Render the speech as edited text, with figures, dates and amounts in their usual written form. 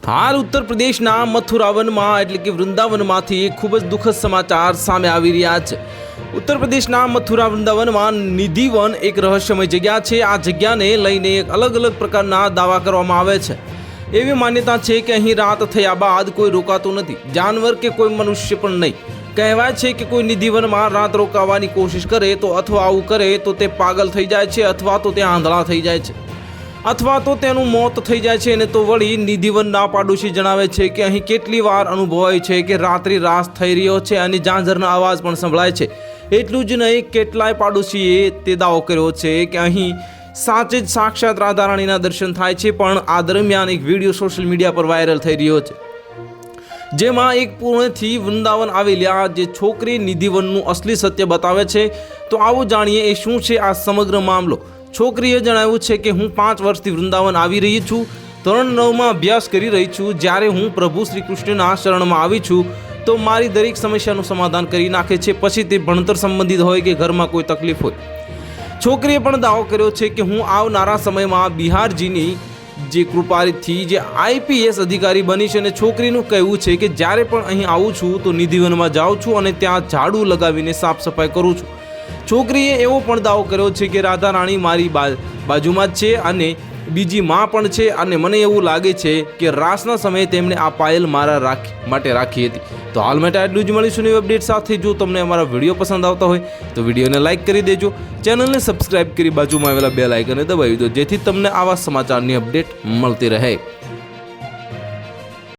હાલ ઉત્તર પ્રદેશના મથુરાવનમાં એટલે કે વૃંદાવનમાંથી એક ખૂબ જ દુઃખદ સમાચાર સામે આવી રહ્યા છે। ઉત્તર પ્રદેશના મથુરા વૃંદાવનમાં નિધિવન એક રહસ્યમય જગ્યા છે। આ જગ્યાને લઈને એક અલગ પ્રકારના દાવા કરવામાં આવે છે। એવી માન્યતા છે કે અહીં રાત થયા બાદ કોઈ રોકાતું નથી, જાનવર કે કોઈ મનુષ્ય પણ નહીં। કહેવાય છે કે કોઈ નિધિવનમાં રાત રોકાવાની કોશિશ કરે તો અથવા આવું કરે તો તે પાગલ થઈ જાય છે, અથવા તો તે આંધળા થઈ જાય છે, અથવા તો તેનું મોત થઈ જાય છે। અને તો વળી નિધિવનના પાડોશી જણાવે છે કે અહીં કેટલી વાર અનુભવાય છે કે રાત્રિ રાસ થઈ રહ્યો છે અને ઝાંઝરનો અવાજ પણ સંભળાય છે। એટલું જ નહીં, કેટલાય પાડોશીએ તે દાવો કર્યો છે કે અહીં સાચે જ સાક્ષાત રાધા રાણીના દર્શન થાય છે। પણ આ દરમિયાન એક વિડીયો સોશિયલ મીડિયા પર વાયરલ થઈ રહ્યો છે, જેમાં એક પુણેથી વૃંદાવન આવેલી જે છોકરી નિધિવનનું અસલી સત્ય બતાવે છે। તો આવો જાણીએ એ શું છે આ સમગ્ર મામલો। છોકરીએ જણાવ્યું છે કે હું 5 વર્ષથી વૃંદાવન આવી રહી છું, ધોરણ 9માં અભ્યાસ કરી રહી છું। જ્યારે હું પ્રભુ શ્રી કૃષ્ણના શરણમાં આવી છું તો મારી દરેક સમસ્યાનું સમાધાન કરી નાખે છે, પછી તે ભણતર સંબંધિત હોય કે ઘરમાં કોઈ તકલીફ હોય। છોકરીએ પણ દાવો કર્યો છે કે હું આવનારા સમયમાં બિહારજીની જે કૃપાથી જે IPS અધિકારી બની છે। અને છોકરીનું કહેવું છે કે જ્યારે પણ અહીં આવું છું તો નિધિવનમાં જાઉં છું અને ત્યાં ઝાડુ લગાવીને સાફ સફાઈ કરું છું। છોકરીએ એવો પણ દાવો કર્યો છે કે રાધા રાણી મારી બાજુમાં જ છે અને બીજી માં પણ છે, અને મને એવું લાગે છે કે રાસના સમયે તેમણે આ પાયલ મારા માટે રાખી હતી। તો હાલ માટે આટલું જ, મળીશું નવી અપડેટ સાથે। જો તમને અમારા વિડીયો પસંદ આવતા હોય તો વિડીયોને લાઇક કરી દેજો, ચેનલને સબસ્ક્રાઇબ કરી બાજુમાં આવેલા બેલ આઇકનને દબાવી દો, જેથી તમને આવા સમાચારની અપડેટ મળતી રહે।